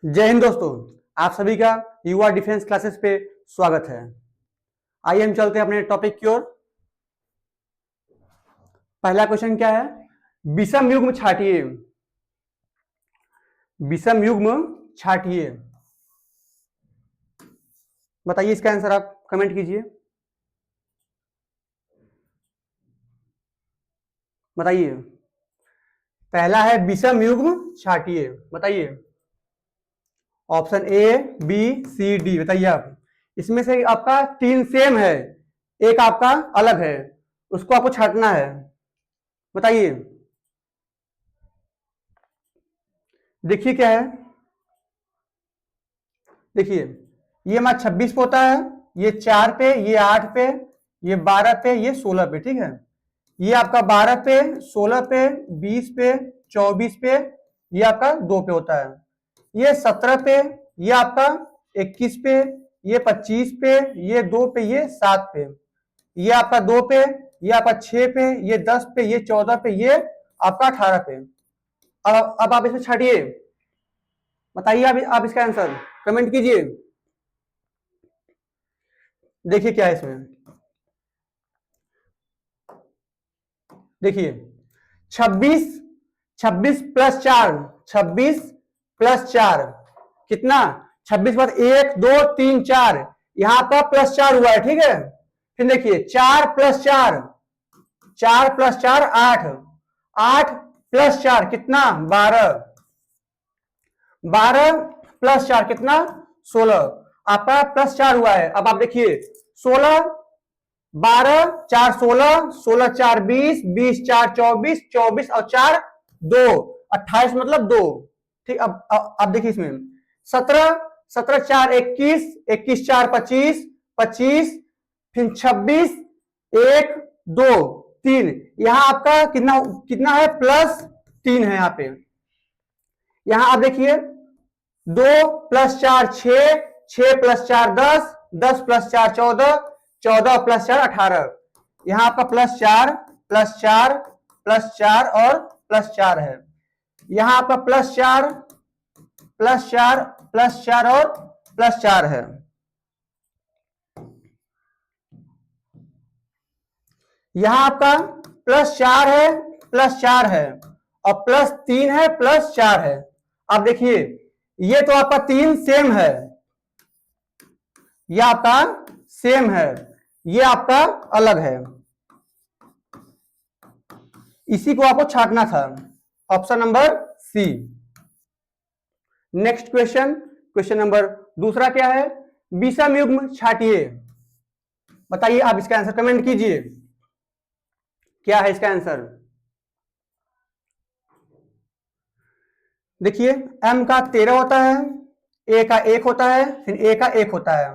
जय हिंद दोस्तों। आप सभी का युवा डिफेंस क्लासेस पे स्वागत है। आइए हम चलते हैं अपने टॉपिक की ओर। पहला क्वेश्चन क्या है? विषम युग्म छाटिए। विषम युग्म छाटिए, बताइए इसका आंसर। आप कमेंट कीजिए, बताइए। पहला है विषम युग्म छाटिए, बताइए। Option A, B, C, D, बताइए आप। इसमें से आपका तीन सेम है, एक आपका अलग है, उसको आपको छाटना है। बताइए, देखिए क्या है। देखिए, ये हमारा 26 पे होता है, ये 4 पे, ये 8 पे, ये 12 पे, ये 16 पे। ठीक है, ये आपका 12 पे, 16 पे, 20 पे, 24 पे, ये आपका 2 पे होता है। ये 17 पे, ये आपका 21 पे, ये 25 पे, ये 2 पे, ये 7 पे, ये आपका 2 पे, ये आपका 6 पे, ये 10 पे, ये 14 पे, ये आपका 18 पे। अब आप इसमें छाटिए, बताइए आप इसका आंसर कमेंट कीजिए। देखिए क्या है इसमें। देखिए, 26, 26 प्लस 4, 26 प्लस 4 कितना? 26 बाद 1 2 3 4, यहां पर प्लस 4 हुआ है। ठीक है, फिर देखिए 4 प्लस 4, 4 प्लस 4 8, 8 प्लस 4 कितना? 12, 12 प्लस 4 कितना? 16। आपका प्लस 4 हुआ है। अब आप देखिए 16, 12 4 16, 16 4 20, 20 4 24, 24 और 4 2, 28 मतलब 2। ठीक, अब देखिए इसमें 17, 17 4 21, 21 4 25, 25, फिर 26 1 2 3, यहां आपका कितना कितना है? प्लस 3 है यहाँ पे। यहां आप देखिए 2 प्लस 4 6, 6 प्लस 4 10, 10 प्लस 4 14, 14 प्लस 4 18। यहां आपका प्लस 4 प्लस 4 प्लस 4 और प्लस 4 है। यहां आपका प्लस 4 प्लस 4 प्लस 4 और प्लस 4 है। यहां आपका प्लस 4 है, प्लस 4 है, और प्लस 3 है, प्लस 4 है। आप देखिए ये तो आपका 3 सेम है, ये आपका सेम है, ये आपका अलग है। इसी को आपको छाटना था। Option number C. Next question, question number दूसरा क्या है? विषम युग्म छाटिए, बताइए आप इसका आंसर कमेंट कीजिए। क्या है इसका आंसर? देखिए, m का 13 होता है, a का 1 होता है, फिर a का 1 होता है,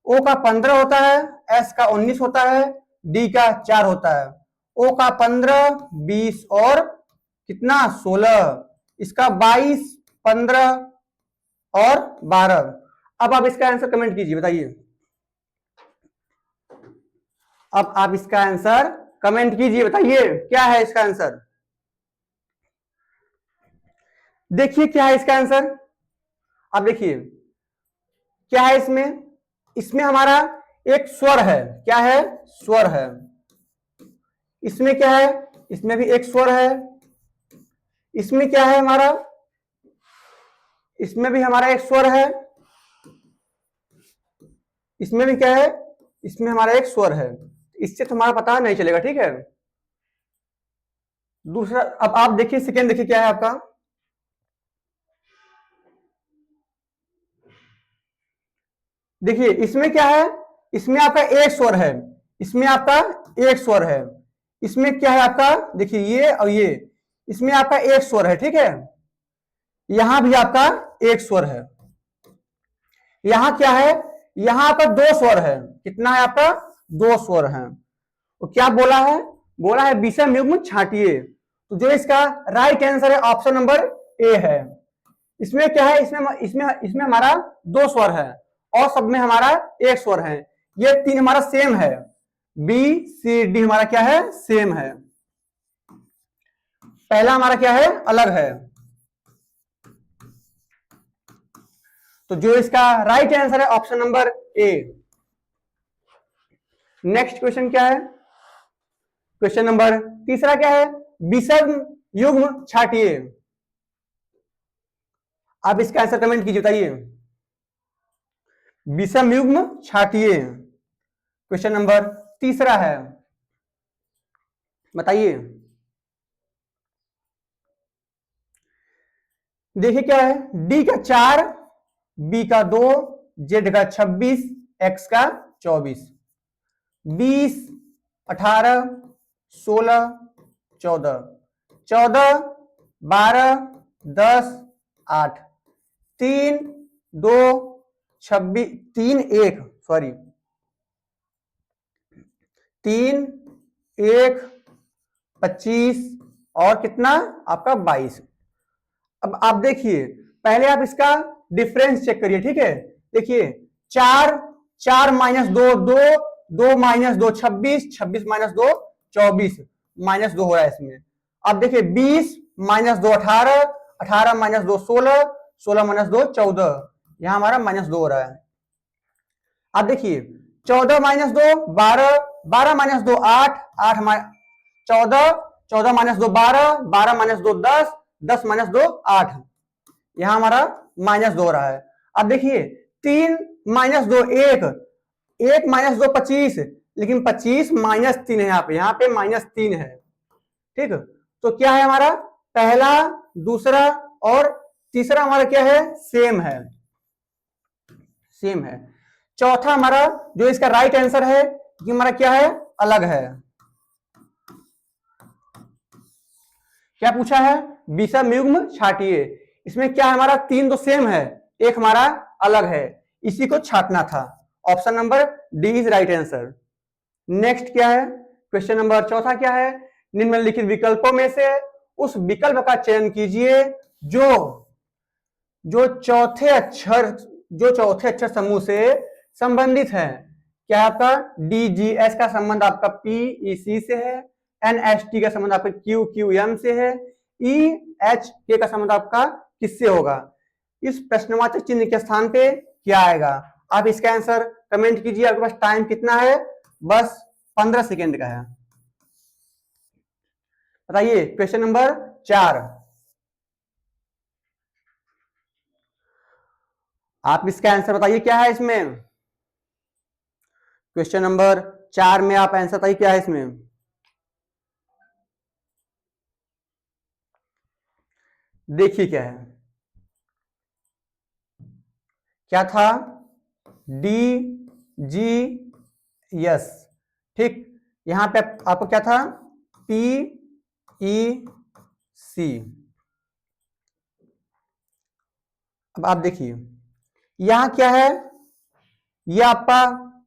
o का 15 होता है, s का 19 होता है, d का 4 होता है, o का 15 20 और कितना? 16, इसका 22 15 और 12। अब आप इसका आंसर कमेंट कीजिए, बताइए। अब आप इसका आंसर कमेंट कीजिए, बताइए क्या है इसका आंसर। देखिए क्या है इसका आंसर। अब देखिए क्या है इसमें। इसमें हमारा एक स्वर है, क्या है? स्वर है। इसमें क्या है? इसमें भी एक स्वर है। इसमें क्या है हमारा? इसमें भी हमारा एक स्वर है। इसमें भी क्या है? इसमें हमारा एक स्वर है। इससे तुम्हारा पता नहीं चलेगा, ठीक है। दूसरा, अब आप देखिए सेकेंड, देखिए क्या है आपका। देखिए इसमें क्या है? इसमें आपका एक स्वर है, इसमें आपका एक स्वर है। इसमें क्या है आपका? देखिए ये और ये, इसमें आपका एक स्वर है, ठीक है। यहां भी आपका एक स्वर है। यहां क्या है? यहां आपका दो स्वर है। कितना है आपका? दो स्वर है। तो क्या बोला है? बोला है विषम युग्म छाटिए। तो जो इसका राइट आंसर है ऑप्शन नंबर ए है। इसमें क्या है? इसमें इसमें इसमें हमारा दो स्वर है और सब में हमारा एक स्वर है। ये तीन हमारा सेम है। बी सी डी हमारा क्या है? सेम है। पहला हमारा क्या है? अलग है। तो जो इसका राइट आंसर है ऑप्शन नंबर ए। नेक्स्ट क्वेश्चन क्या है? क्वेश्चन नंबर तीसरा क्या है? विषम युग्म छाटिए। आप इसका आंसर कमेंट कीजिए, बताइए। विषम युग्म छाटिए, क्वेश्चन नंबर तीसरा है, बताइए। देखिए क्या है, डी का 4, बी का 2, जेड का 26, एक्स का 24, 20, 18, 16, 14, 14, 12, 10, 8, 3, 2, 26, 3, 1, सॉरी 3, 1, 25 और कितना आपका 22। अब आप देखिए, पहले आप इसका डिफरेंस चेक करिए, ठीक है। देखिए 4, 4 माइनस 2, 2, 2 माइनस 2 26, 26 माइनस 2 24, माइनस 2 हो रहा है इसमें। अब देखिए 20 माइनस 2 18, 18 माइनस 2 16, 16 माइनस 2 14, यहां हमारा माइनस 2 हो रहा है। अब देखिए 14 minus 2 12, 12 minus 2 8, 8 14, 14 minus 2 12, 12 minus 2 10, 10 minus 2 8, यहां हमारा माइनस 2 हो रहा है। अब देखिए 3 माइनस 2 1, 1 माइनस 2 25, लेकिन 25 माइनस 3 है, यहाँ पे माइनस 3 है, ठीक। तो क्या है हमारा पहला, दूसरा और तीसरा हमारा क्या है, सेम है, सेम है। चौथा हमारा जो इसका राइट आंसर है, ये हमारा क्या है, अलग है। क्या पूछा है, विषम युग्म छाटिए। इसमें क्या है हमारा, 3 तो सेम है, एक हमारा अलग है, इसी को छाटना था। Option number D is right answer. Next क्या है, क्वेश्चन नंबर चौथा क्या है, निम्नलिखित विकल्पों में से उस विकल्प का चयन कीजिए जो चौथे अक्षर समूह से संबंधित है। क्या आपका डी जी एस का संबंध आपका पी ई सी से है, एन एस टी का संबंध आपका क्यू क्यू एम से है, ई एच के का संबंध आपका किससे होगा। इस प्रश्नवाचक चिन्ह के स्थान पे क्या आएगा। आप इसका आंसर कमेंट कीजिए। आपके पास टाइम कितना है, बस 15 सेकेंड का है। बताइए क्वेश्चन नंबर 4। आप इसका आंसर बताइए क्या है इसमें। क्वेश्चन नंबर 4 में आप आंसर बताइए क्या है इसमें। देखिए क्या है, क्या था, डी जी यस, ठीक। यहां पे आपको क्या था, पी ई सी। अब आप देखिए यहां क्या है, ये आपका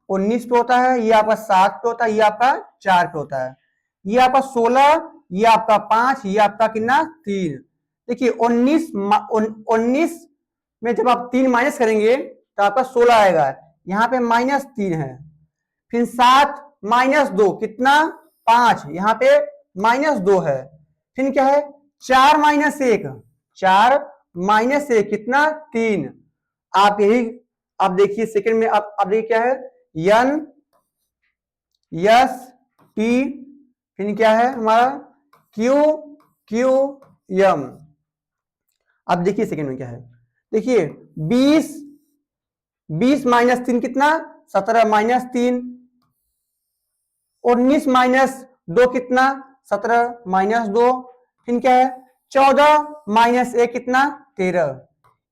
19 पे होता है, ये आपका 7 पे होता है, ये आपका 4 पे होता है, ये आपका 16, ये आपका 5, ये आपका कितना 3। देखिए 19 में जब आप 3 माइनस करेंगे तो आपका 16 आएगा, यहाँ पे माइनस 3 है। फिर 7 माइनस 2 कितना 5, यहाँ पे माइनस 2 है। फिर क्या है 4 माइनस 1, 4 माइनस 1 कितना 3। आप यही आप देखिए सेकंड में आप देखिए क्या है, यन यस टी, फिर क्या है हमारा क्यू क्यू यम। अब देखिए सेकंड में क्या है, देखिए 20 माइनस 3 कितना 17 माइनस 3, 19 माइनस 2 कितना 17 माइनस 2, फिर क्या है 14 माइनस 1 कितना 13।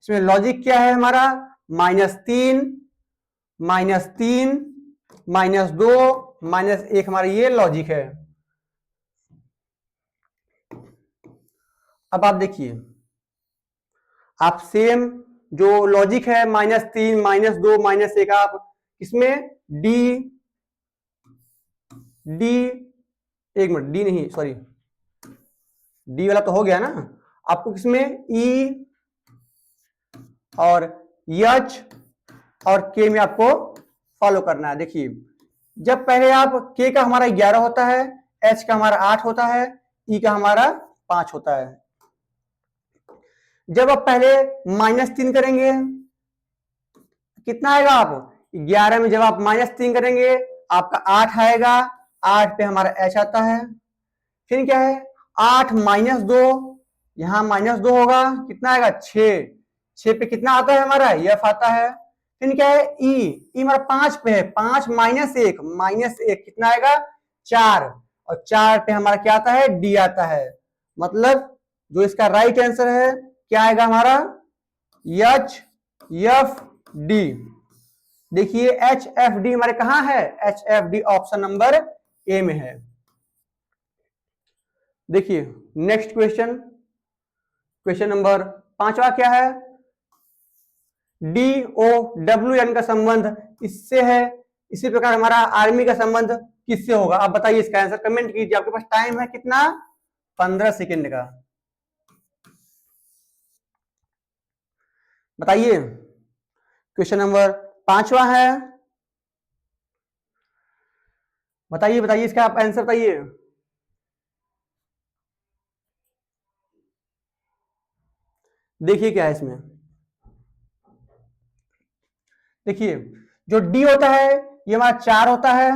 इसमें लॉजिक क्या है हमारा, -3 -3 -2 -1, हमारा ये लॉजिक है। अब आप देखिए, आप सेम जो लॉजिक है -3 -2 -1, आप इसमें डी एक मिनट, डी नहीं सॉरी, डी वाला तो हो गया ना। आपको किसमें ई और एच और के में आपको फॉलो करना है। देखिए जब पहले आप के का हमारा 11 होता है, एच का हमारा 8 होता है, ई का हमारा 5 होता है। जब आप पहले -3 करेंगे कितना आएगा? आप 11 में जब आप -3 करेंगे आपका 8 आएगा। 8 पे हमारा h आता है। फिर क्या है? 8 -2, यहां -2 होगा, कितना आएगा? 6। 6 पे कितना आता है हमारा? f आता है। फिर क्या है? ई हमारा 5 पे है। 5 -1 कितना आएगा? 4। और 4 पे हमारा क्या आता है? डी आता है। मतलब जो इसका राइट आंसर है क्या आएगा हमारा? H F D. देखिए एच एफ डी हमारे कहां है? H F D option number ए में है। देखिए नेक्स्ट क्वेश्चन, क्वेश्चन नंबर 5वां क्या है? डी ओ डब्ल्यू एन का संबंध इससे है, इसी प्रकार हमारा आर्मी का संबंध किससे होगा? आप बताइए इसका आंसर, कमेंट कीजिए। आपके पास टाइम है कितना? 15 सेकेंड का। बताइए। क्वेश्चन नंबर 5वां है, बताइए बताइए इसका आप आंसर बताइए। देखिए क्या है इसमें, देखिए जो डी होता है ये हमारा 4 होता है।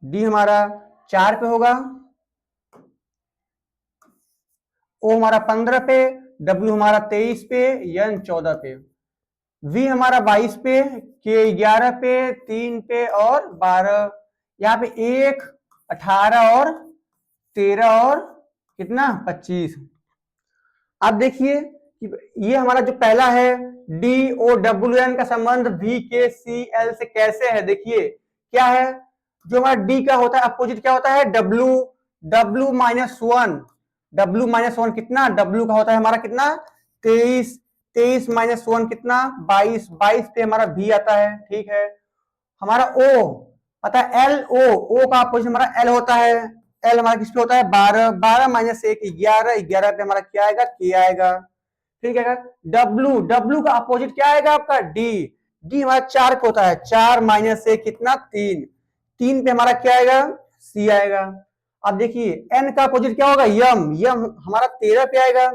डी हमारा 4 पे होगा, ओ हमारा 15 पे, डब्ल्यू हमारा 23 पे, एन 14 पे, वी हमारा 22 पे, के 11 पे, 3 पे और 12। यहाँ पे 1, 18 और 13 और कितना? 25। आप देखिए कि ये हमारा जो पहला है डी ओ डब्ल्यू एन का संबंध वी के सी एल से कैसे है? देखिए क्या है, जो हमारा डी का होता है अपोजिट क्या होता है? डब्ल्यू। डब्ल्यू -1, डब्ल्यू -1 कितना? डब्ल्यू का होता है हमारा कितना? 23। 23 -1 कितना? 22। 22 पे हमारा वी आता है। ठीक है। हमारा ओ पता है एल, ओ का अपोजिट हमारा एल होता है। एल हमारा किस पे होता है? 12। 12 -1 11। 11 पे हमारा क्या आएगा? के आएगा। ठीक है। डब्ल्यू, डब्ल्यू का अपोजिट क्या आएगा आपका? डी। डी हमारा 4 पे होता है। 4 -1 कितना? 3। 3 पे हमारा क्या आएगा? सी आएगा। अब देखिए एन का अपोजिट क्या होगा? यम। यम हमारा 13 पे आएगा।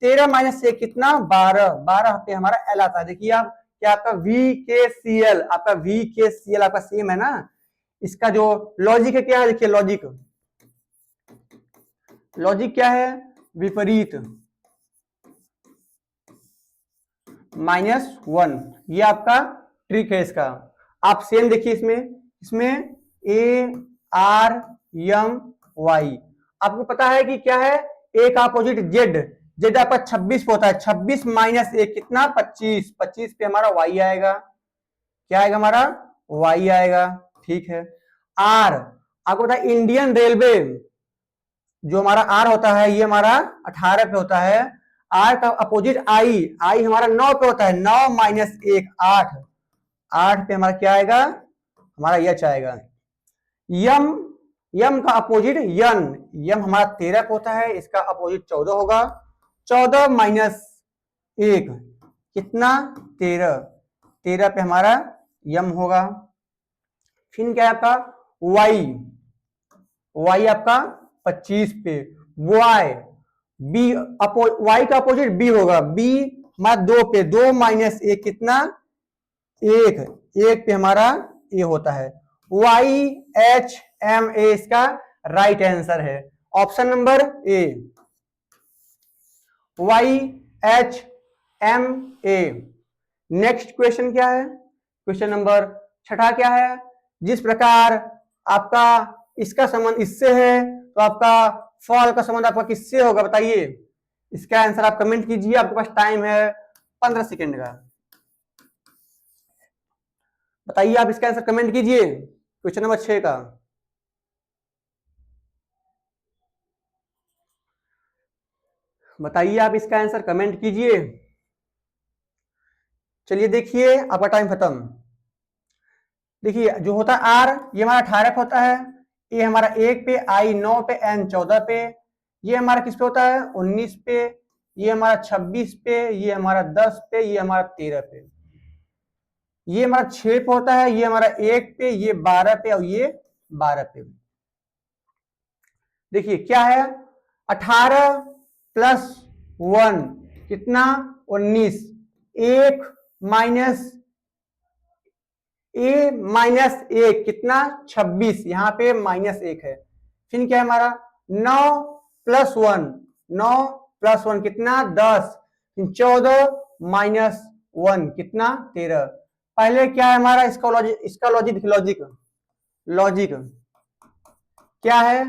13 -1 कितना? 12। 12 पे हमारा एल आता है। देखिए आप क्या आपका वी के सी एल, आपका वी के सी एल आपका सेम है ना। इसका जो लॉजिक है क्या है? देखिए लॉजिक, लॉजिक क्या है? विपरीत -1, ये आपका ट्रिक है इसका। आप सेम देखिए इसमें, इसमें ए आर एम वाई, आपको पता है कि क्या है? ए का अपोजिट जेड। जेड आपका 26 पे होता है। 26 -1 कितना? 25। 25 पे हमारा वाई आएगा। क्या आएगा हमारा? वाई आएगा। ठीक है। आर, आपको पता है इंडियन रेलवे, जो हमारा आर होता है ये हमारा 18 पे होता है। आर का अपोजिट आई, आई हमारा 9 पे होता है। 9 -1 8। 8 पे हमारा क्या आएगा? हमारा यच आएगा। यम, यम का अपोजिट यन, यम हमारा 13 पे होता है। इसका अपोजिट 14 होगा। 14 -1 कितना? 13। 13 पे हमारा यम होगा। फिर क्या है आपका? वाई, वाई आपका 25 पे। वाई बी, वाई का अपोजिट बी होगा। बी हमारा 2 पे। 2 -1 कितना? 1। 1 पे हमारा ए होता है। वाई एच एम ए इसका राइट आंसर है, option number A, Y H M A. Next question क्या है? क्वेश्चन नंबर 6 क्या है? जिस प्रकार आपका इसका संबंध इससे है तो आपका फॉल का संबंध आपका किससे होगा? बताइए इसका आंसर आप कमेंट कीजिए। आपके पास टाइम है 15 सेकेंड का। बताइए आप इसका आंसर कमेंट कीजिए क्वेश्चन नंबर 6 का। बताइए आप इसका आंसर कमेंट कीजिए। चलिए देखिए आपका टाइम खत्म। देखिए जो होता है आर, ये हमारा 18 पे होता है। ए हमारा 1 पे, आई 9 पे, एन 14 पे। ये हमारा किस पे होता है? 19 पे। ये हमारा 26 पे, ये हमारा 10 पे, ये हमारा 13 पे। ये हमारा 6 पे होता है। ये हमारा 1 पे, ये 12 पे और ये 12 पे। देखिए क्या है? 18 + 1 कितना? 19। 1 माइनस ए माइनस एक कितना 26, यहाँ पे -1 है। फिर क्या है हमारा 9 + 1, 9 + 1 कितना 10, 14 - 1 कितना 13। पहले क्या है हमारा इसका लॉजिक लॉजिक क्या है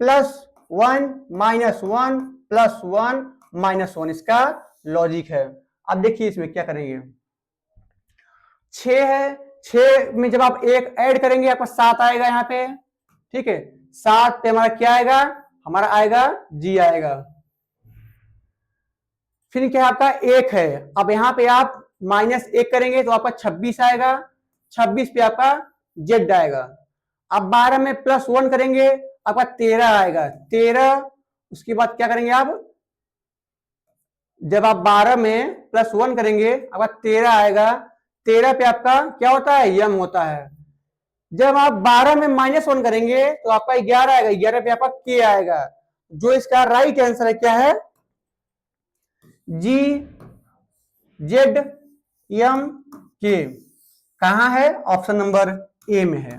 +1 -1 +1 -1 इसका लॉजिक है। अब देखिए इसमें क्या करेंगे, 6 है, 6 में जब आप एक ऐड करेंगे आपका 7 आएगा यहाँ पे, ठीक है। 7 पे हमारा क्या आएगा, हमारा आएगा जी आएगा। फिर क्या आपका 1 है, अब यहाँ पे आप -1 करेंगे तो आपका 26 आएगा, 26 पे आपका जेड आएगा। अब 12 में +1 करेंगे आपका 13 आएगा, 13 उसके बाद क्या करेंगे आप, जब आप 12 में +1 करेंगे आपका 13 आएगा, 13 पे आपका क्या होता है यम होता है। जब आप 12 में -1 करेंगे तो आपका 11 आएगा, 11 पे आपका के आएगा। जो इसका राइट आंसर है क्या है, जी जेड एम के। कहां है, ऑप्शन नंबर ए में है।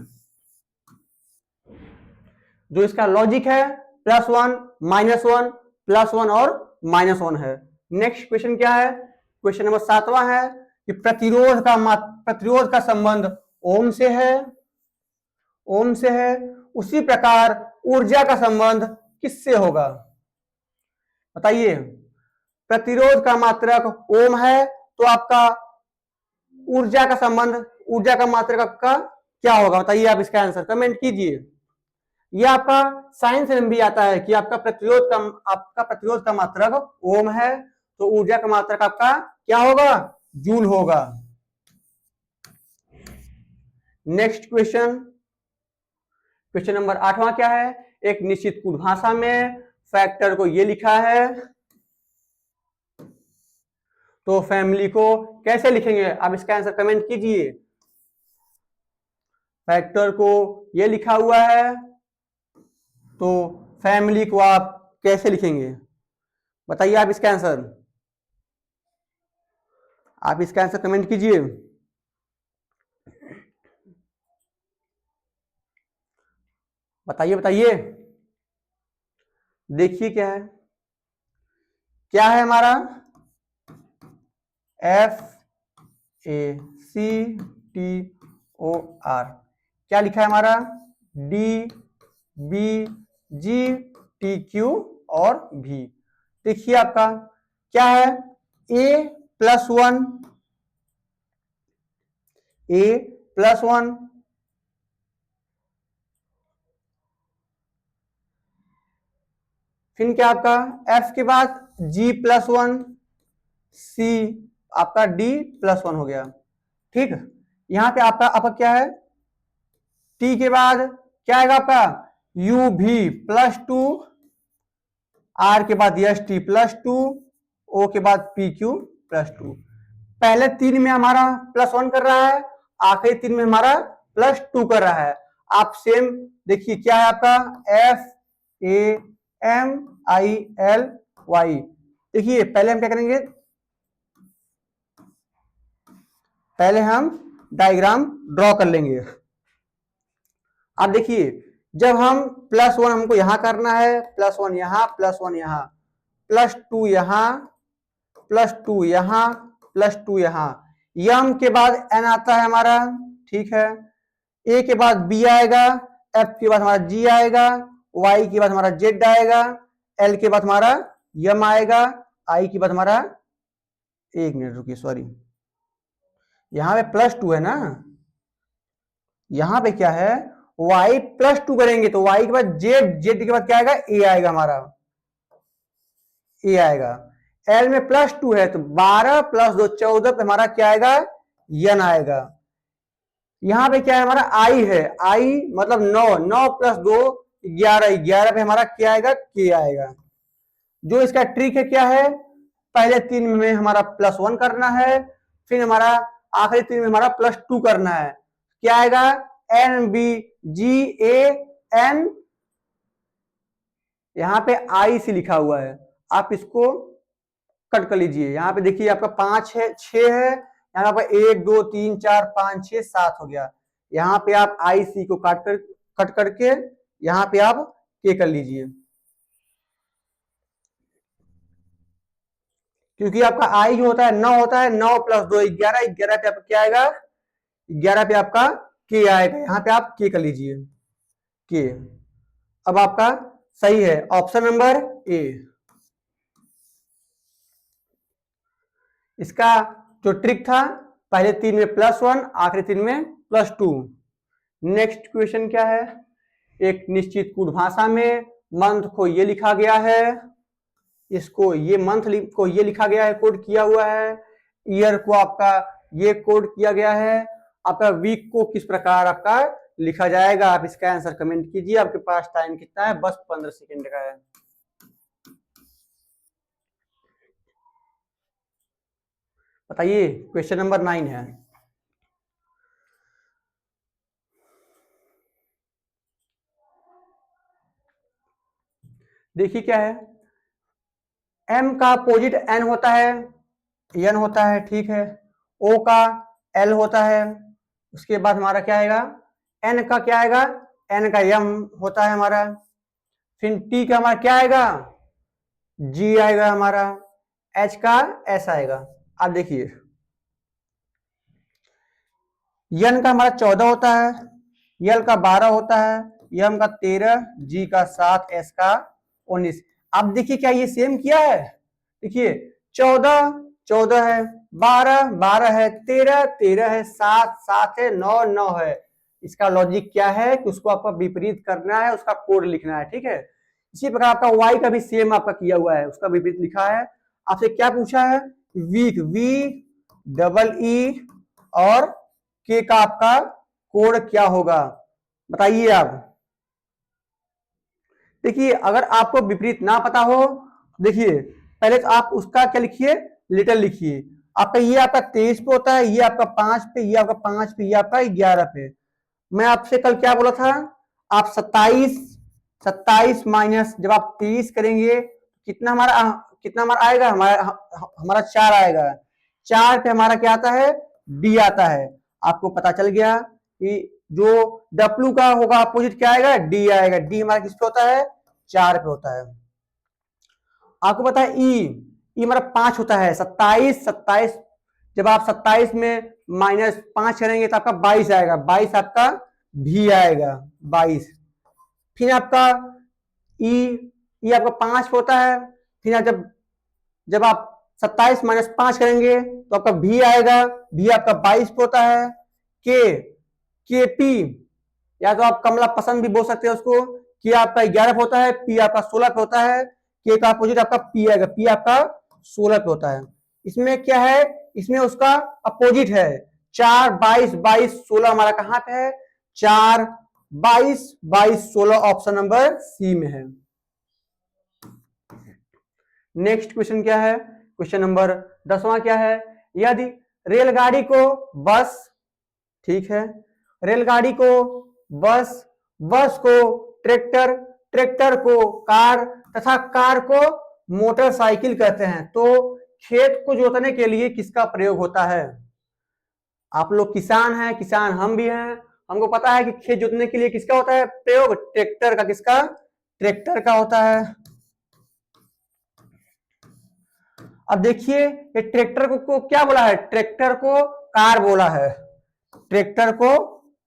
जो इसका लॉजिक है +1 -1 +1 और -1 है। नेक्स्ट क्वेश्चन क्या है, क्वेश्चन नंबर 7वां है कि प्रतिरोध का संबंध ओम से है, ओम से है, उसी प्रकार ऊर्जा का संबंध किससे होगा, बताइए। प्रतिरोध का मात्रक ओम है तो आपका ऊर्जा का संबंध, ऊर्जा का मात्रक का क्या होगा, बताइए आप इसका आंसर कमेंट कीजिए। यह आपका साइंस में भी आता है कि आपका प्रतिरोध का मात्रक ओम है तो ऊर्जा का मात्रक आपका क्या होगा, जूल होगा। नेक्स्ट क्वेश्चन, क्वेश्चन नंबर 8वां क्या है, एक निश्चित कुल भाषा में फैक्टर को ये लिखा है तो फैमिली को कैसे लिखेंगे, आप इसका आंसर कमेंट कीजिए। फैक्टर को ये लिखा हुआ है तो फैमिली को आप कैसे लिखेंगे, बताइए आप इसका आंसर, आप इसका आंसर कमेंट कीजिए। बताइए बताइए, देखिए क्या है हमारा FACTOR, क्या लिखा है हमारा DBGTQ और V। देखिए आपका क्या है A+1 फिर क्या आपका F के बाद G+1 C आपका D+1 हो गया, ठीक। यहां पे आपका क्या है, T के बाद क्या आएगा आपका UV+2, R के बाद ST+2, O के बाद PQ+2। पहले 3 में हमारा +1 कर रहा है, आखिरी 3 में हमारा +2 कर रहा है। आप सेम देखिए क्या है आपका FAMILY। देखिए पहले हम क्या करेंगे, पहले हम डायग्राम ड्रॉ कर लेंगे। आप देखिए जब हम +1 हमको यहां करना है, +1 यहां, +1 यहां, +2 यहां, +2 यहां, +2 यहां, यम के बाद एन आता है हमारा, ठीक है। ए के बाद बी आएगा, एफ के बाद हमारा जी आएगा, वाई के बाद हमारा जेड आएगा, एल के बाद हमारा यम आएगा, आई के बाद हमारा, एक मिनट रुकिए सॉरी, यहां पे +2 है ना, यहां पे क्या है y+2 करेंगे तो y के बाद जेड, जेड के बाद क्या आएगा ए आएगा हमारा, ए आएगा। एल में +2 है तो 12 + 2 14 पे हमारा क्या आएगा यन आएगा। यहां पे क्या है हमारा आई है, आई मतलब 9, 9 + 2 11, 11 पे हमारा क्या आएगा के आएगा। जो इसका ट्रिक है क्या है, पहले 3 में हमारा +1 करना है, फिर हमारा आखिरी 3 में हमारा +2 करना है, क्या आएगा NBGAN, यहां पे आई से लिखा हुआ है, आप इसको कट कर लीजिए। यहां पे देखिए आपका 5 है, 6 है, यहाँ पर 1 2 3 4 5 6 7 हो गया। यहाँ पे आप आई सी को कट करके यहाँ पे आप के कर लीजिए, क्योंकि आपका आई जो होता है 9 होता है, 9 प्लस 2 11, 11 पे आपका क्या आएगा, 11 पे आपका के आएगा। यहाँ पे आप के कर लीजिए के। अब आपका सही है ऑप्शन नंबर ए। इसका जो ट्रिक था, पहले 3 में +1, आखिरी 3 में +2। नेक्स्ट क्वेश्चन क्या है, एक निश्चित कूट भाषा में मंथ को ये लिखा गया है, इसको ये मंथ को ये लिखा गया है, कोड किया हुआ है। ईयर को आपका ये कोड किया गया है। आपका वीक को किस प्रकार आपका लिखा जाएगा, आप इसका आंसर कमेंट कीजिए। आपके पास टाइम कितना है, बस 15 सेकेंड का है। बताइए, क्वेश्चन नंबर 9 है। देखिए क्या है, एम का अपोजिट एन होता है, एन होता है, ठीक है। ओ का एल होता है। उसके बाद हमारा क्या आएगा, एन का क्या आएगा, एन का एम होता है हमारा। फिर टी का हमारा क्या आएगा, जी आएगा हमारा। एच का एस आएगा। आप देखिए, एन का हमारा 14 होता है, यल का 12 होता है, एम का 13, जी का 7, एस का 19। अब देखिए क्या ये सेम किया है, देखिए 14 14 है, 12 12 है, 13 13 है, 7 7 है, 9 9 है। इसका लॉजिक क्या है कि उसको आपको विपरीत करना है, उसका कोड लिखना है, ठीक है। इसी प्रकार आपका वाई का भी सेम आपका किया हुआ है, उसका विपरीत लिखा है। आपसे क्या पूछा है, वीक, वी डबल ई और के का आपका कोड क्या होगा, बताइए आप। देखिए अगर आपको विपरीत ना पता हो, देखिए पहले तो आप उसका क्या लिखिए, लिटिल लिखिए। आपका ये आपका 23 पे होता है, ये आपका 5 पे, ये आपका 5 पे, ये आपका 11 पे। मैं आपसे कल क्या बोला था, आप 27 माइनस जब आप 23 करेंगे, कितना हमारा आएगा, हमारा 4 आएगा। 4 पे हमारा क्या आता है, डी आता है। आपको पता चल गया कि जो डब्ल्यू का होगा अपोजिट क्या आएगा, डी आएगा। डी हमारा किस पे होता है, 4 पे होता है। आपको पता है ई हमारा 5 होता है। 27 जब आप 27 में -5 करेंगे तो आपका 22 आएगा। 22 आपका भी आएगा, 22। फिर आपका ई आपका 5 होता है। फिर आप जब आप 27 माइनस 5 करेंगे तो आपका भी आएगा, भी आपका 22 पे होता है। के पी, या तो आप कमला पसंद भी बोल सकते हैं उसको। के आपका 11 पे होता है, पी आपका 16 पे होता है। के का अपोजिट आपका पी आएगा, पी आपका 16 पे होता है। इसमें क्या है, इसमें उसका अपोजिट है। 4 22 22 16 हमारा कहां पे है, 4 22 22 16 ऑप्शन नंबर सी में है। नेक्स्ट क्वेश्चन क्या है, क्वेश्चन नंबर 10वां क्या है, यदि रेलगाड़ी को बस, ठीक है, रेलगाड़ी को बस, बस को ट्रैक्टर, ट्रैक्टर को कार तथा कार को मोटरसाइकिल कहते हैं, तो खेत को जोतने के लिए किसका प्रयोग होता है। आप लोग किसान हैं, किसान हम भी हैं, हमको पता है कि खेत जोतने के लिए किसका होता है प्रयोग, ट्रैक्टर का। किसका, ट्रैक्टर का होता है। अब देखिए ये ट्रैक्टर को क्या बोला है, ट्रैक्टर को कार बोला है, ट्रैक्टर को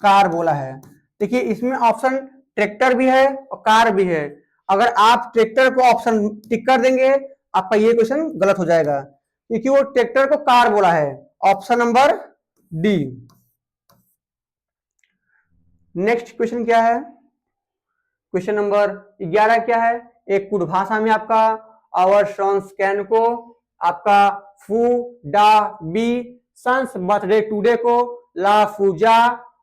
कार बोला है। देखिए इसमें ऑप्शन ट्रैक्टर भी है और कार भी है। अगर आप ट्रैक्टर को ऑप्शन टिक कर देंगे, आपका ये क्वेश्चन गलत हो जाएगा, क्योंकि वो ट्रैक्टर को कार बोला है। Option number D. Next question क्या है, क्वेश्चन नंबर 11 क्या है, एक कुट भाषा में आपका आवर सन्स कैन को आपका फू डा बी, सन्स बर्थडे टुडे को ला फूजा,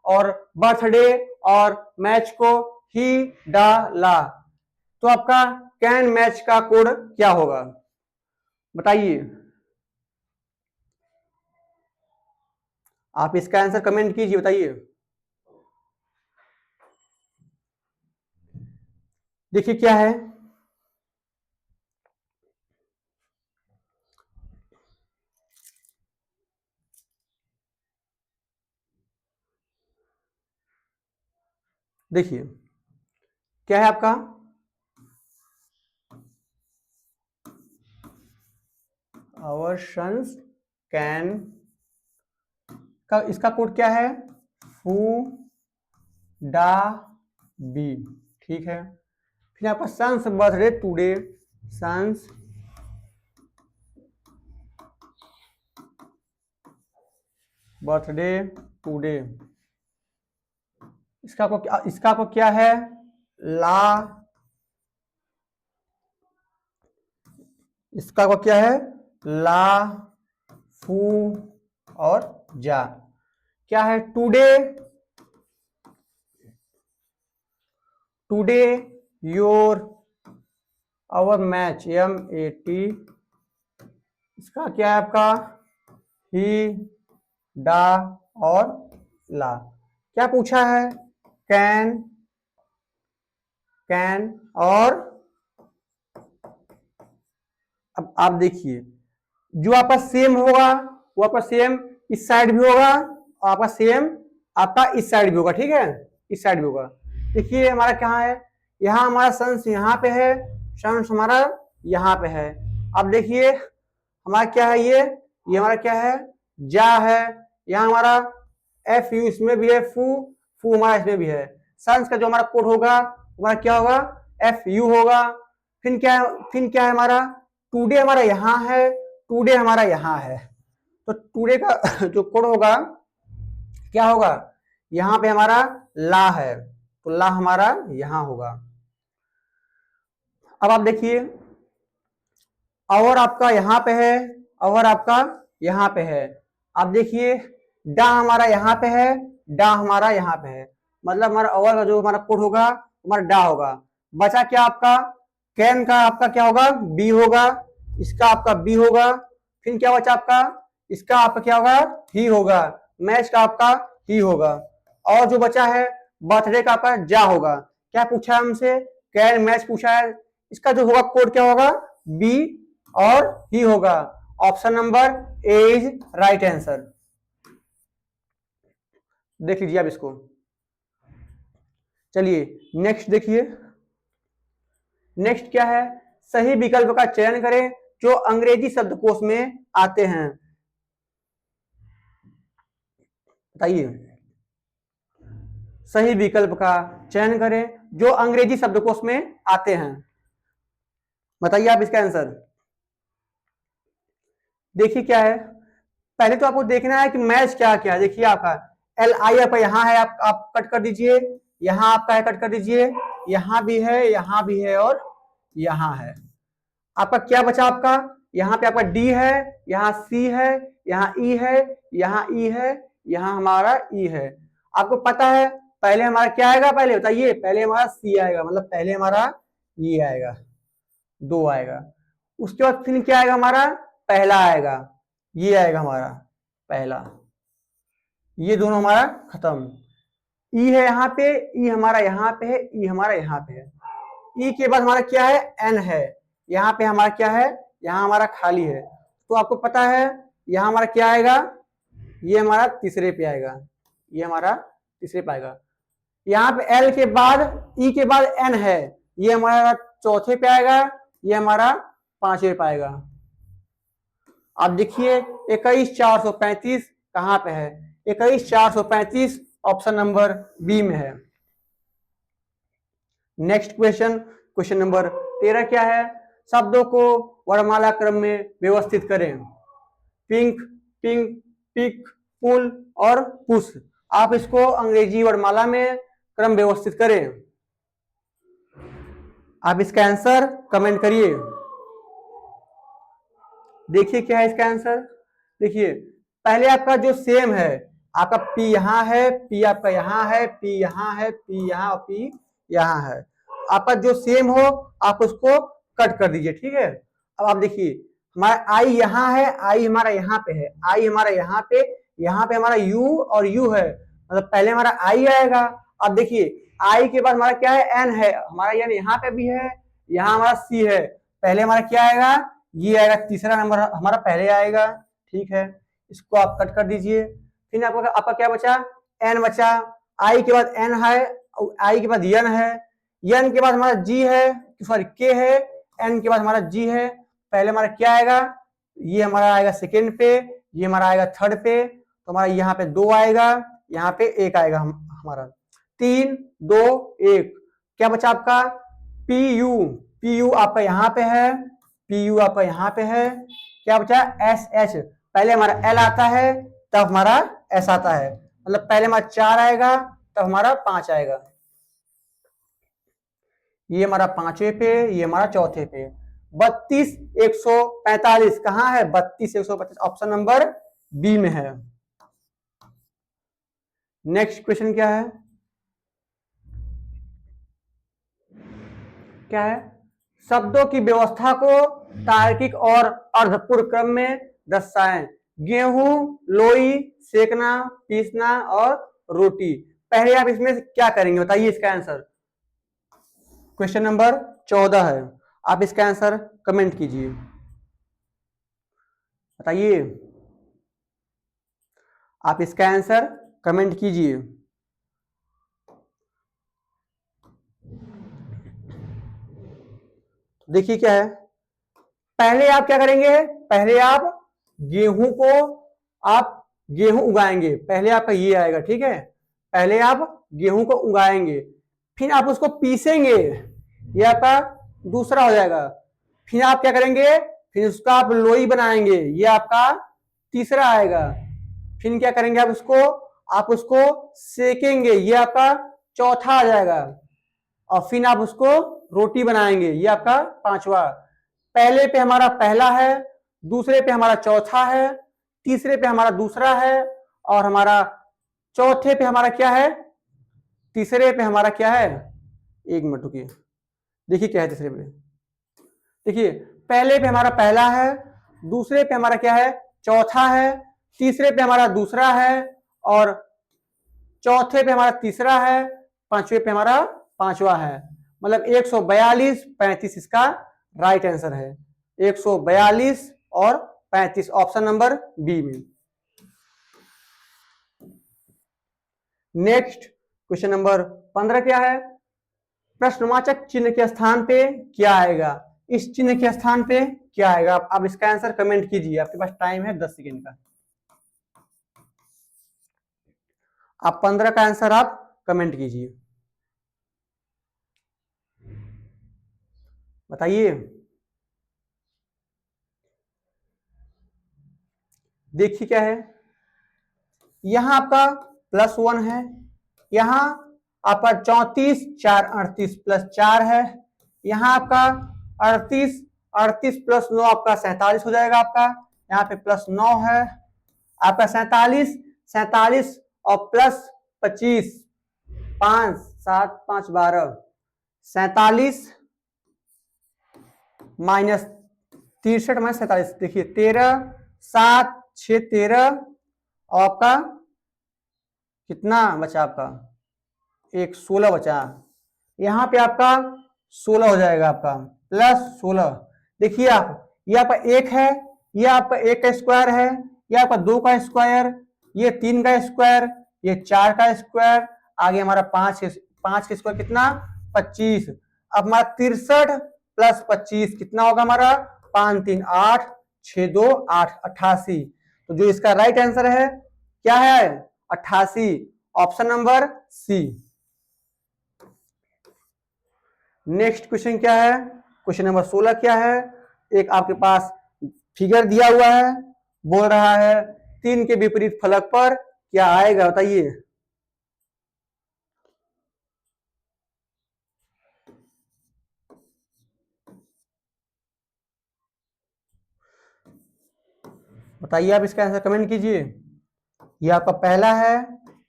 और बर्थडे और मैच को ही डा ला। तो आपका कैन मैच का कोड क्या होगा, बताइए। आप इसका आंसर कमेंट कीजिए, बताइए। देखिए क्या है, देखिए क्या है आपका, आवर सन्स कैन का इसका कोड क्या है, फू डा बी, ठीक है। फिर आपका son's birthday today, son's birthday today, इसका आपको क्या है, ला, इसका आपको क्या है, ला, फू और जा। क्या है, today, today your hour match, MAT, इसका क्या है आपका, ही डा और ला। क्या पूछा है, कैन, कैन और अब आप देखिए जो आपका सेम होगा वो आपका सेम इस साइड भी होगा और आपका सेम आपका इस साइड भी होगा, ठीक है, इस साइड भी होगा। देखिए हमारा कहाँ है, यहाँ हमारा सन्स यहाँ पे है, सन्स हमारा यहाँ पे है। अब देखिए हमारा क्या है, ये हमारा क्या है, जा है, यहाँ हमारा FU इसमें भी है, फू, फू हमारा इसमें भी है। सन्स का जो हमारा कोड होगा हमारा क्या होगा, FU होगा। फिर क्या है हमारा, टुडे हमारा यहाँ है, टुडे हमारा यहाँ है, तो टुडे का जो कोड होगा क्या होगा, यहाँ पे हमारा ला है, तो ला हमारा यहाँ होगा। अब आप देखिए और आपका यहाँ पे है, और आपका यहाँ पे है। आप देखिए डा हमारा यहाँ पे है, डा हमारा यहाँ पे है, मतलब हमारा और का जो हमारा कोड होगा हमारा डा होगा। बचा क्या आपका, कैन का आपका क्या होगा, बी होगा, इसका आपका बी होगा। फिर क्या बचा आपका, इसका आपका क्या होगा, ही होगा, मैच का आपका ही होगा। और जो बचा है बर्थडे का आपका जा होगा। क्या पूछा है हमसे, कैन मैच पूछा है, इसका जो होगा कोड क्या होगा, बी और ही होगा। Option number A is right answer. देख लीजिए आप इसको। चलिए नेक्स्ट देखिए, नेक्स्ट क्या है, सही विकल्प का चयन करें जो अंग्रेजी शब्दकोश में आते हैं। बताइए, सही विकल्प का चयन करें जो अंग्रेजी शब्दकोश में आते हैं। बताइए आप इसका आंसर। देखिए क्या है, पहले तो आपको देखना है कि मैच क्या क्या है। देखिए आपका LI आपका यहाँ है, आप कट कर दीजिए, यहाँ आपका है, कट कर दीजिए, यहाँ भी है और यहाँ है। आपका क्या बचा, आपका यहाँ पे आपका D है, यहाँ C है, यहाँ E है, यहाँ E है, यहाँ हमारा E है। आपको पता है पहले हमारा क्या आएगा, पहले बताइए, पहले हमारा C आएगा, मतलब पहले हमारा E आएगा, 2 आएगा। उसके बाद फिर क्या आएगा, हमारा पहला आएगा, ये आएगा हमारा पहला, ये दोनों हमारा खत्म। ई है यहाँ पे, ई हमारा यहाँ पे है, ई हमारा यहाँ पे है। ई के बाद हमारा क्या है, एन है, यहाँ पे हमारा क्या है, यहाँ हमारा खाली है। तो आपको पता है यहाँ हमारा क्या आएगा, ये हमारा तीसरे पे आएगा, ये हमारा तीसरे पे आएगा। यहाँ पे एल के बाद ई के बाद एन है, ये हमारा चौथे पे आएगा, ये हमारा 5वें पे आएगा। आप देखिए 21435 कहाँ पे है, 21435 ऑप्शन नंबर बी में है। नेक्स्ट क्वेश्चन, क्वेश्चन नंबर 13 क्या है, शब्दों को वर्णमाला क्रम में व्यवस्थित करें। पिंक, पिंक, पिक, पुल और पुश। आप इसको अंग्रेजी वर्णमाला में क्रम व्यवस्थित करें। आप इसका आंसर कमेंट करिए। देखिए क्या है इसका आंसर। देखिए पहले आपका जो सेम है, आपका P यहाँ है, P आपका यहाँ है, P यहाँ है, P यहाँ और P यहाँ है। आपका जो सेम हो आप उसको कट कर दीजिए, ठीक है। अब आप देखिए हमारा I यहाँ है, I हमारा यहाँ पे है, I हमारा यहाँ पे हमारा U और U है, मतलब पहले हमारा I आएगा। अब देखिए I के बाद हमारा क्या है, N है, हमारा यानी यहाँ पे भी है, यहाँ हमारा C है, पहले हमारा क्या आएगा, ये आएगा, तीसरा नंबर हमारा पहले आएगा, ठीक है। इसको आप कट कर दीजिए। फिर आपका क्या बचा, एन बचा, आई के बाद एन है, आई के बाद यन है, यन के बाद हमारा जी है, सॉरी के है, एन के बाद हमारा जी है। पहले हमारा क्या आएगा, ये हमारा आएगा सेकेंड पे, ये हमारा आएगा थर्ड पे, तो हमारा यहाँ पे 2 आएगा, यहाँ पे 1 आएगा हमारा 3 2 1। क्या बचा आपका पी यू, पी यू आपका यहाँ पे है, पी यू आपका यहाँ पे है। क्या बचा एस एच, पहले हमारा एल आता है तब हमारा एस आता है, मतलब पहले हमारा 4 आएगा तब हमारा 5 आएगा। ये हमारा 5वें पे, ये हमारा चौथे पे। 32 145 कहाँ है, 32 125 ऑप्शन नंबर बी में है। नेक्स्ट क्वेश्चन क्या है, क्या है, शब्दों की व्यवस्था को तार्किक और अर्धपूर्ण क्रम में दर्शाएं। गेहूं, लोई, सेकना, पीसना और रोटी। पहले आप इसमें क्या करेंगे बताइए, इसका आंसर क्वेश्चन नंबर 14 है। आप इसका आंसर कमेंट कीजिए, बताइए, आप इसका आंसर कमेंट कीजिए। देखिए क्या है, पहले आप क्या करेंगे, पहले आप गेहूं को, आप गेहूं उगाएंगे, पहले आपका ये आएगा, ठीक है, पहले आप गेहूं को उगाएंगे, फिर आप उसको पीसेंगे, ये आपका दूसरा हो जाएगा। फिर आप क्या करेंगे, फिर उसका आप लोई बनाएंगे, ये आपका तीसरा आएगा। फिर क्या करेंगे आप उसको सेकेंगे, ये आपका चौथा आ जाएगा। और फिर आप उसको रोटी बनाएंगे, ये आपका 5वां। पहले पे हमारा पहला है, दूसरे पे हमारा चौथा है, तीसरे पे हमारा दूसरा है, और हमारा चौथे पे हमारा क्या है, तीसरे पे हमारा क्या है, एक मिनट रुकिए, देखिए क्या है तीसरे पे, देखिए पहले पे हमारा पहला है, दूसरे पे हमारा क्या है, चौथा है, तीसरे पे हमारा दूसरा है, और चौथे पे हमारा तीसरा है, 5वें पे हमारा 5वां है। मतलब 142 35 इसका राइट आंसर है, 142 और 35 ऑप्शन नंबर बी में। नेक्स्ट क्वेश्चन नंबर 15 क्या है, प्रश्नवाचक चिन्ह के स्थान पे क्या आएगा, इस चिन्ह के स्थान पे क्या आएगा, आप इसका आंसर कमेंट कीजिए, आपके पास टाइम है 10 सेकेंड का। आप 15 का आंसर आप कमेंट कीजिए, बताइए। देखिए क्या है, यहां आपका +1 है, यहां आपका 34 4 38 +4 है, यहां आपका 38 38 + 9 आपका 47 हो जाएगा आपका, यहाँ पे +9 है आपका, 47 47 और +25 5 7 5 12 47 -63 -47, देखिए 13 7 6 13, और आपका कितना बचा, आपका एक 16 बचा, यहां पे आपका 16 हो जाएगा आपका +16। देखिए आप, ये आपका 1 है, ये आपका 1 का स्क्वायर है, ये आपका 2 का स्क्वायर, ये 3 का स्क्वायर, ये 4 का स्क्वायर, आगे हमारा 5 का स्क्वायर कितना 25। अब हमारा 63 + 25 कितना होगा हमारा, 5 3 8 6 2 8 88। तो जो इसका राइट आंसर है क्या है 88, option number C. Next question क्या है, क्वेश्चन नंबर 16 क्या है, एक आपके पास फिगर दिया हुआ है, बोल रहा है 3 के विपरीत फलक पर क्या आएगा, बताइए। बताइए, आप इसका आंसर कमेंट कीजिए। ये आपका पहला है,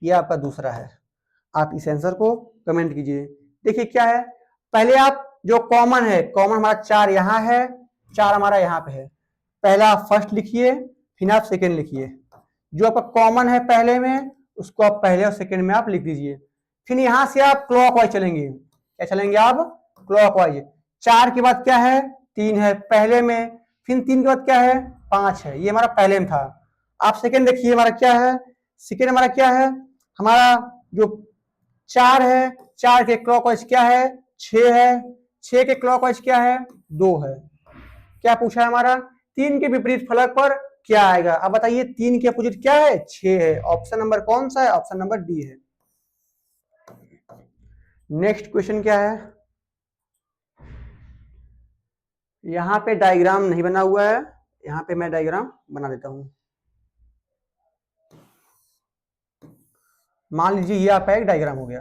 ये आपका दूसरा है, आप इस आंसर को कमेंट कीजिए। देखिए क्या है, पहले आप जो कॉमन है, कॉमन हमारा 4 यहाँ है, 4 हमारा यहाँ पे है, पहला आप फर्स्ट लिखिए, फिर आप सेकेंड लिखिए, जो आपका कॉमन है पहले में उसको आप पहले और सेकेंड में आप लिख दीजिए। फिर यहां से आप क्लॉकवाइज चलेंगे, क्या चलेंगे आप, क्लॉकवाइज। 4 के बाद क्या है, 3 है पहले में, फिर 3 के बाद क्या है, 5 है, ये हमारा पहले में था। आप सेकेंड देखिए हमारा क्या है, सेकेंड हमारा क्या है, हमारा जो 4 है, 4 के क्लॉकवाइज क्या है 6 है, 6 के क्लॉकवाइज क्या है 2 है। क्या पूछा है हमारा 3 के विपरीत फलक पर क्या आएगा। अब बताइए 3 के अपोजिट क्या है 6 है। ऑप्शन नंबर कौन सा है, ऑप्शन नंबर डी है। नेक्स्ट क्वेश्चन क्या है, यहां पे डायग्राम नहीं बना हुआ है, यहां पे मैं डायग्राम बना देता हूं। मान लीजिए ये आपका एक डायग्राम हो गया,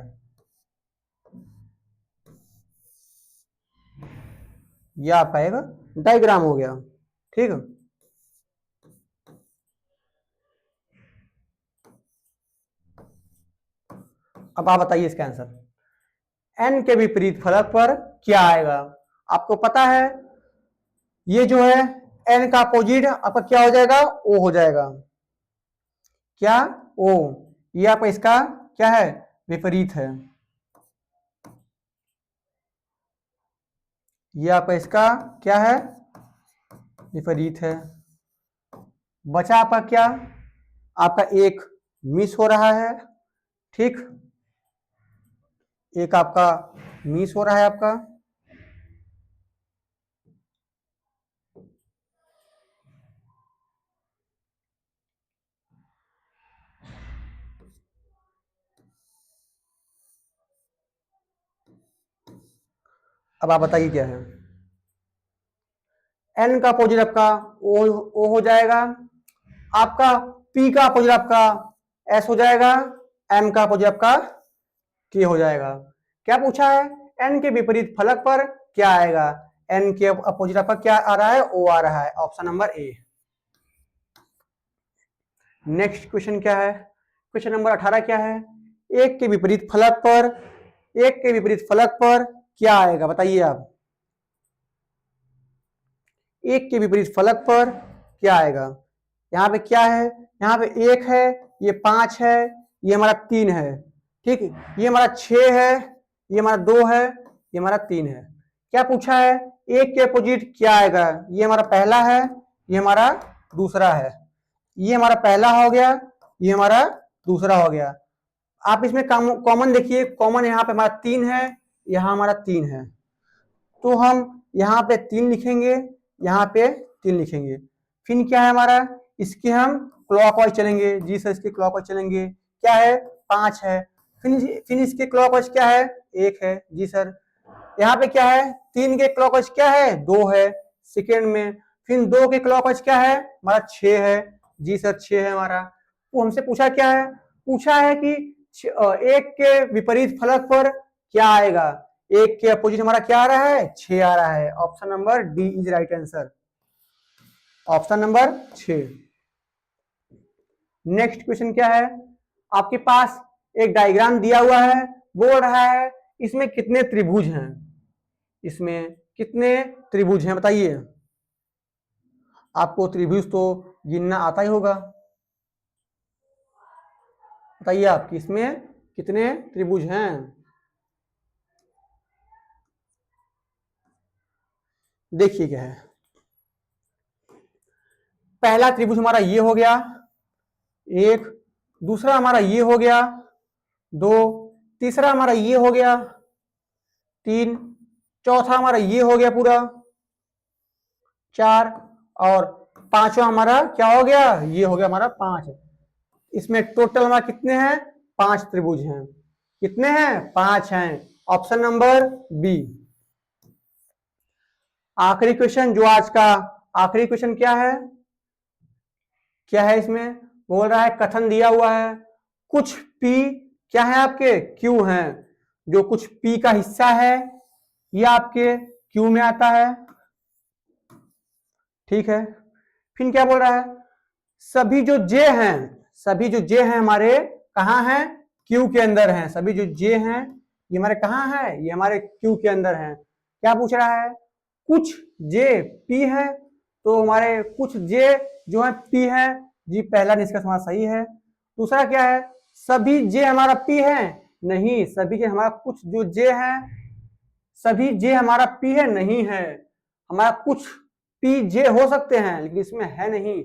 ये आपका एक डायग्राम हो गया, ठीक है। अब आप बताइए इसका आंसर। एन के विपरीत फलक पर क्या आएगा। आपको पता है ये जो है एन का अपोजिट आपका क्या हो जाएगा ओ हो जाएगा। क्या ओ, ये आपका इसका क्या है विपरीत है, ये आपका इसका क्या है विपरीत है। बचा आपका क्या, आपका एक मिस हो रहा है, ठीक, एक आपका मिस हो रहा है आपका। अब आप बताइए क्या है। एन का अपोजिट आपका ओ हो जाएगा, आपका पी का अपोजिट आपका एस हो जाएगा, एम का अपोजिट आपका के हो जाएगा। क्या पूछा है एन के विपरीत फलक पर क्या आएगा। एन के अपोजिट आपका क्या आ रहा है ओ आ रहा है, ऑप्शन नंबर ए। नेक्स्ट क्वेश्चन क्या है, क्वेश्चन नंबर 18 क्या है, एक के विपरीत फलक पर, एक के विपरीत फलक पर क्या आएगा बताइए आप। एक के विपरीत फलक पर क्या आएगा। यहाँ पे क्या है, यहाँ पे 1 है, ये 5 है, ये हमारा 3 है, ठीक, ये हमारा 6 है, ये हमारा 2 है, ये हमारा 3 है। क्या पूछा है एक के अपोजिट क्या आएगा। ये हमारा पहला है, ये हमारा दूसरा है, ये हमारा पहला हो गया, ये हमारा दूसरा हो गया। आप इसमें कॉमन देखिए, कॉमन यहाँ पे हमारा 3 है, यहाँ हमारा 3 है, तो हम यहाँ पे 3 लिखेंगे, यहाँ पे 3 लिखेंगे। फिर क्या है हमारा, इसके हम क्लॉकवाइज चलेंगे, जी सर इसके क्लॉकवाइज चलेंगे, क्या है 5 है। फिर इसके क्लॉकवाइज क्या है 1 है, जी सर। यहाँ पे क्या है 3 के क्लॉकवाइज क्या है 2 है सेकेंड में। फिर 2 के क्लॉकवाइज क्या है हमारा 6 है, जी सर 6 है हमारा। वो हमसे पूछा क्या है, पूछा है कि एक के विपरीत फलक पर क्या आएगा। एक के अपोजिट हमारा क्या आ रहा है 6 आ रहा है, option number D is right answer, option number 6। Next question क्या है, आपके पास एक डायग्राम दिया हुआ है, बोल रहा है इसमें कितने त्रिभुज हैं, इसमें कितने त्रिभुज हैं बताइए। आपको त्रिभुज तो गिनना आता ही होगा, बताइए आप इसमें कितने त्रिभुज हैं। देखिए क्या है, पहला त्रिभुज हमारा ये हो गया एक, दूसरा हमारा ये हो गया 2, तीसरा हमारा ये हो गया 3, चौथा हमारा ये हो गया पूरा 4, और पांचवा हमारा क्या हो गया ये हो गया हमारा 5। इसमें टोटल हमारा कितने हैं 5 त्रिभुज हैं, कितने हैं 5 हैं, ऑप्शन नंबर बी। आखिरी क्वेश्चन जो आज का आखिरी क्वेश्चन क्या है, क्या है इसमें बोल रहा है कथन दिया हुआ है कुछ P क्या है आपके Q हैं, जो कुछ P का हिस्सा है ये आपके Q में आता है, ठीक है। फिर क्या बोल रहा है सभी जो J हैं, सभी जो J हैं हमारे कहाँ हैं Q के अंदर हैं, सभी जो J हैं ये हमारे कहाँ है ये हमारे Q के अंदर हैं। क्या पूछ रहा है कुछ J P है, तो हमारे कुछ J जो है P है, जी पहला निष्कर्ष हमारा सही है। दूसरा क्या है सभी J हमारा P है, नहीं सभी के हमारा कुछ जो J है सभी J हमारा P है नहीं है, हमारा कुछ P J हो सकते हैं लेकिन इसमें है नहीं।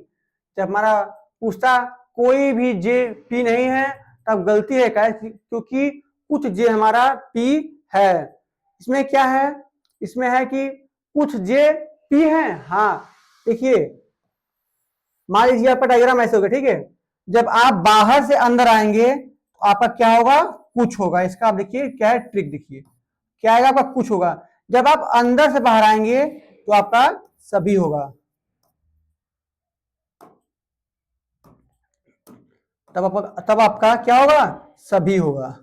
जब हमारा पूछता कोई भी J P नहीं है तब गलती है, क्योंकि कुछ जे हमारा पी है। इसमें क्या है, इसमें है कि कुछ जे पी है। हाँ देखिए, मान लीजिए आपका डायग्राम ऐसे होगा, ठीक है। जब आप बाहर से अंदर आएंगे तो आपका क्या होगा, कुछ होगा। इसका आप देखिए क्या है ट्रिक, देखिए क्या आएगा आपका, कुछ होगा। जब आप अंदर से बाहर आएंगे तो आपका सभी होगा। तब आपका क्या होगा, सभी होगा।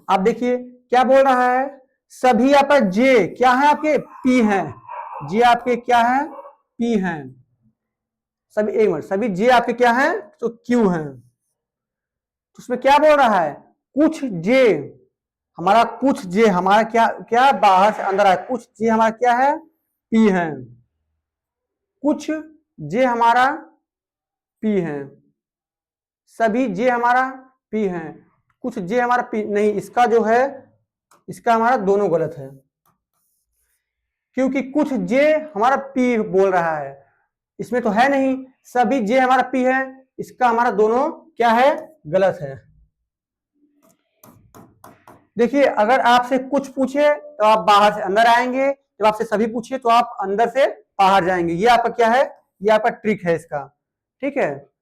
आप देखिए क्या बोल रहा है, सभी आपका जे क्या है, आपके पी हैं। जे आपके क्या है, पी हैं। सभी, एक मिनट, सभी जे आपके क्या हैं, तो क्यू हैं। तो उसमें क्या बोल रहा है, कुछ जे हमारा, कुछ जे हमारा क्या क्या बाहर से अंदर आए, कुछ जे हमारा क्या है, पी है। कुछ जे हमारा पी है, सभी जे हमारा पी है। कुछ जे हमारा पी नहीं, इसका जो है, इसका हमारा दोनों गलत है, क्योंकि कुछ जे हमारा पी बोल रहा है, इसमें तो है नहीं। सभी जे हमारा पी है, इसका हमारा दोनों क्या है, गलत है। देखिए अगर आपसे कुछ पूछे तो आप बाहर से अंदर आएंगे, जब आपसे सभी पूछे तो आप अंदर से बाहर जाएंगे। ये आपका क्या है, ये आपका ट्रिक है इसका, ठीक है।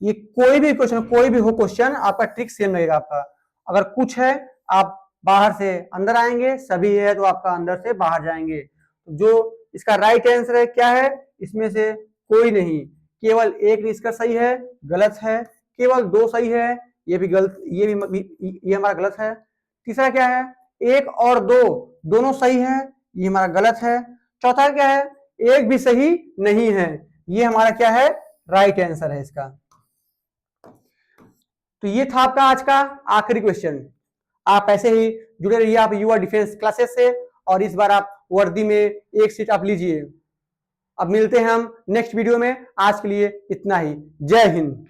ये कोई भी क्वेश्चन, कोई भी हो क्वेश्चन, आपका ट्रिक सेम रहेगा आपका। अगर कुछ है आप बाहर से अंदर आएंगे, सभी है तो आपका अंदर से बाहर जाएंगे। जो इसका राइट आंसर है क्या है, इसमें से कोई नहीं, केवल एक इसका सही है, गलत है। केवल दो सही है, ये भी गलत, ये हमारा गलत है। तीसरा क्या है, एक और दो दोनों सही है, ये हमारा गलत है। चौथा क्या है, एक भी सही नहीं है, ये हमारा क्या है, राइट आंसर है इसका। तो ये था आपका आज का आखिरी क्वेश्चन। आप ऐसे ही जुड़े रहिए आप युवा डिफेंस क्लासेस से, और इस बार आप वर्दी में एक सीट आप लीजिए। अब मिलते हैं हम नेक्स्ट वीडियो में, आज के लिए इतना ही। जय हिंद।